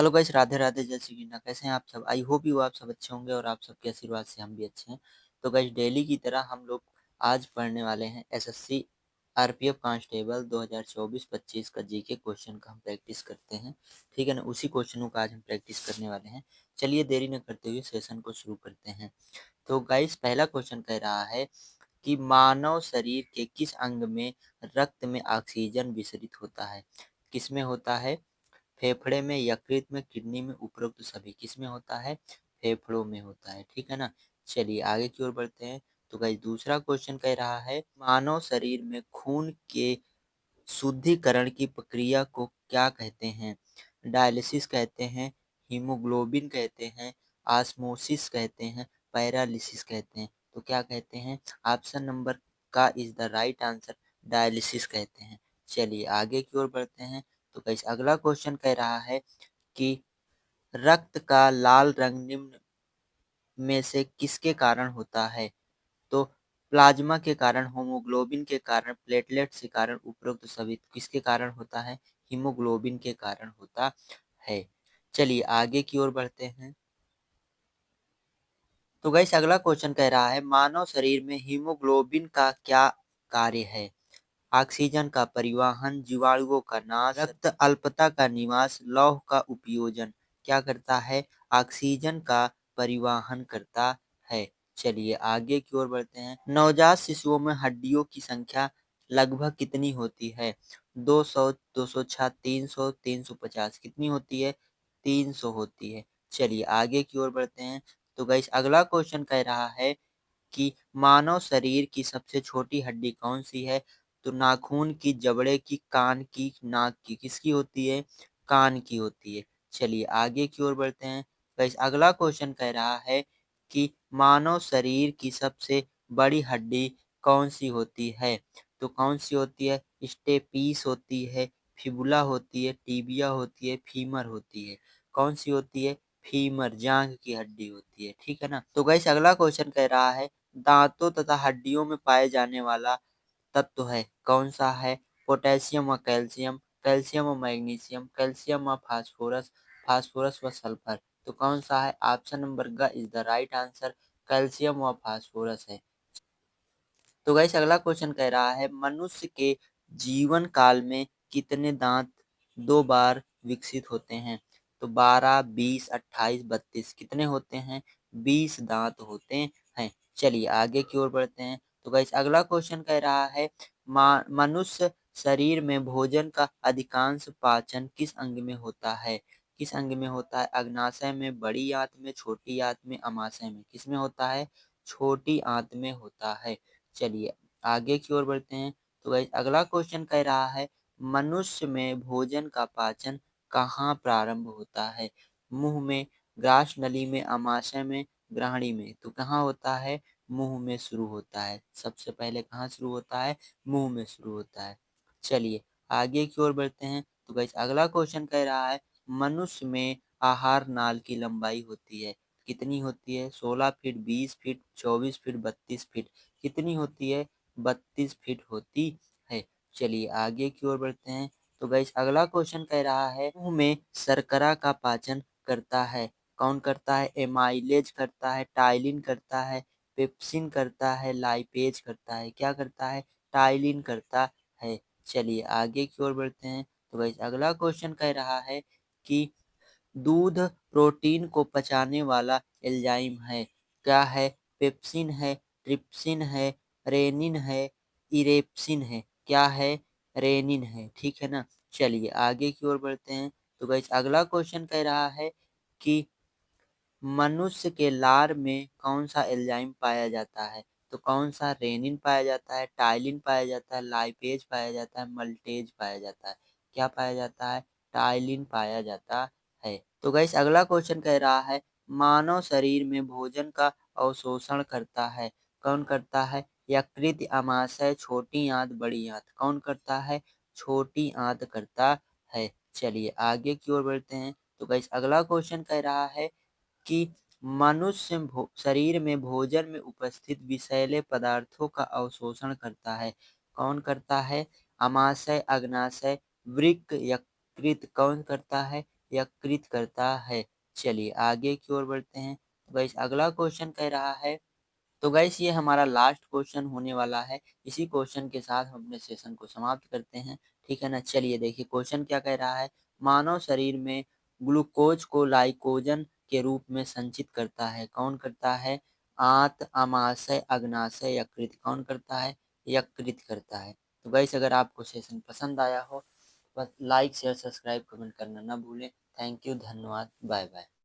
Hello guys, Radhe Radhe, जय श्री कृष्णा। कैसे हैं आप सब? आई होप यू आप सब अच्छे होंगे और आप सबके आशीर्वाद से हम भी अच्छे हैं। तो गाइस, डेली की तरह हम लोग आज पढ़ने वाले हैं एसएससी आरपीएफ कांस्टेबल 2024-25 का जीके क्वेश्चन का हम प्रैक्टिस करते हैं। ठीक है ना, उसी क्वेश्चनों का आज हम प्रैक्टिस करने वाले हैं। चलिए देरी न करते हुए सेशन को शुरू करते हैं। तो गाइस, पहला क्वेश्चन कह रहा है कि मानव शरीर के किस अंग में रक्त में ऑक्सीजन विसरित होता है? किस में होता है? फेफड़े में, यकृत में, किडनी में, उपरोक्त सभी। किस में होता है? फेफड़ों में होता है। ठीक है ना। चलिए आगे की ओर बढ़ते हैं। तो गाइस, दूसरा क्वेश्चन कह रहा है मानव शरीर में खून के शुद्धिकरण की प्रक्रिया को क्या कहते हैं? डायलिसिस कहते हैं, हीमोग्लोबिन कहते हैं, ऑस्मोसिस कहते हैं, पैरालिसिस कहते हैं। तो क्या कहते हैं? ऑप्शन नंबर का is the right answer, dialysis कहते हैं। चलिए आगे की ओर बढ़ते हैं। तो गाइस, अगला क्वेश्चन कह रहा है कि रक्त का लाल रंग निम्न में से किसके कारण होता है? तो प्लाज्मा के कारण, होमोग्लोबिन के कारण, प्लेटलेट्स के कारण, उपरोक्त सभी। किसके कारण होता है? हीमोग्लोबिन के कारण होता है। चलिए आगे की ओर बढ़ते हैं। तो गाइस, अगला क्वेश्चन कह रहा है मानव शरीर में हीमोग्लोबिन का क्या कार्य है? ऑक्सीजन का परिवहन, जीवाणुओं का नाश, रक्त अल्पता का निवास, लौह का उपयोजन। क्या करता है? ऑक्सीजन का परिवहन करता है। चलिए आगे की ओर बढ़ते हैं। नवजात शिशुओं में हड्डियों की संख्या लगभग कितनी होती है? 200, 206, 300, 350। कितनी होती है? 300 होती है। चलिए आगे की ओर बढ़ते हैं। तो गाइस, अगला क्वेश्चन कह रहा है कि मानव शरीर की सबसे छोटी हड्डी कौन सी है? तो नाखून की, जबड़े की, कान की, नाक की। किसकी होती है? कान की होती है। चलिए आगे की ओर बढ़ते हैं। गाइस, अगला क्वेश्चन कह रहा है कि मानव शरीर की सबसे बड़ी हड्डी कौन सी होती है? तो कौन सी होती है? स्टेपीस होती है, फिबुला होती है, टीबिया होती है, फीमर होती है। कौन सी होती है? फीमर, जांघ की हड्डी होती है। ठीक है ना। तो गाइस, अगला क्वेश्चन कह रहा है दांतों तथा हड्डियों में पाए जाने वाला तत्व है, कौन सा है? पोटेशियम व कैल्शियम, कैल्शियम व मैग्नीशियम, कैल्शियम व फास्फोरस, फास्फोरस व सल्फर। तो कौन सा है? ऑप्शन नंबर ग is the right answer, calcium व फास्फोरस है। तो गाइस, अगला क्वेश्चन कह रहा है मनुष्य के जीवन काल में कितने दांत दो बार विकसित होते हैं? तो 12, 20, 28, 32। कितने होते हैं? 20 दांत होते हैं। चलिए आगे की ओर बढ़ते हैं। तो गाइस, अगला क्वेश्चन कह रहा है मनुष्य शरीर में भोजन का अधिकांश पाचन किस अंग में होता है? किस अंग में होता है? अग्नाशय में, बड़ी आंत में, छोटी आंत में, अमाशय में। किस में होता है? छोटी आंत में होता है। चलिए आगे की ओर बढ़ते हैं। तो गाइस, अगला क्वेश्चन कह रहा है मनुष्य में भोजन का पाचन कहाँ प्रारंभ होता है? मुंह में, ग्रास नली में, अमाशय में, ग्रहणी में। तो कहाँ होता है? मुंह में शुरू होता है। सबसे पहले कहाँ शुरू होता है? मुंह में शुरू होता है। चलिए आगे की ओर बढ़ते हैं। तो गाइस, अगला क्वेश्चन कह रहा है मनुष्य में आहार नाल की लंबाई होती है, कितनी होती है? 16 फीट, 20 फीट, 24 फीट, 32 फीट। कितनी होती है? 32 फीट होती है। चलिए आगे की ओर बढ़ते हैं। तो गाइस, अगला क्वेश्चन कह रहा है मुंह में शर्करा का पाचन करता है, कौन करता है? एमाइलेज करता है, टाइलिन करता है, पेप्सिन करता है, लाइपेज करता है। क्या करता है? टाइलिन करता है। चलिए आगे की ओर बढ़ते हैं। तो गाइस, अगला क्वेश्चन कह रहा है कि दूध प्रोटीन को पचाने वाला एंजाइम है, क्या है? पेप्सिन है, ट्रिप्सिन है, रेनिन है, इरेप्सिन है। क्या है? रेनिन है। ठीक है ना। चलिए आगे की ओर बढ़ते हैं। तो गाइस, अगला क्वेश्चन कह रहा है कि मनुष्य के लार में कौन सा एंजाइम पाया जाता है? तो कौन सा? रेनिन पाया जाता है, टाइलिन पाया जाता है, लाइपेज पाया जाता है, मल्टेज पाया जाता है। क्या पाया जाता है? टाइलिन पाया जाता है। तो गाइस, अगला क्वेश्चन कह रहा है मानव शरीर में भोजन का अवशोषण करता है, कौन करता है? यकृत, अमाशय, छोटी आंत, बड़ी आंत। कौन करता है? छोटी आंत करता है। चलिए आगे की ओर बढ़ते हैं। तो गाइस, अगला क्वेश्चन कह रहा है कि मनुष्य शरीर में भोजन में उपस्थित विषैले पदार्थों का अवशोषण करता है, कौन करता है? अमाशय, अग्नाशय, वृक्क, यकृत। कौन करता है? यकृत करता है। चलिए आगे की ओर बढ़ते हैं। तो गाइस अगला क्वेश्चन कह रहा है, तो गाइस ये हमारा लास्ट क्वेश्चन होने वाला है। इसी क्वेश्चन के साथ हम अपने सेशन को समाप्त करते हैं, ठीक है ना। चलिए देखिए क्वेश्चन क्या कह रहा है, मानव शरीर में ग्लूकोज को ग्लाइकोजन के रूप में संचित करता है, कौन करता है? आंत, अमाशय, अग्नाशय, यकृत, कौन करता है? यकृत करता है। तो गाइस अगर आपको सेशन पसंद आया हो, बस लाइक शेयर सब्सक्राइब कमेंट करना ना भूलें। थैंक यू, धन्यवाद, बाय बाय।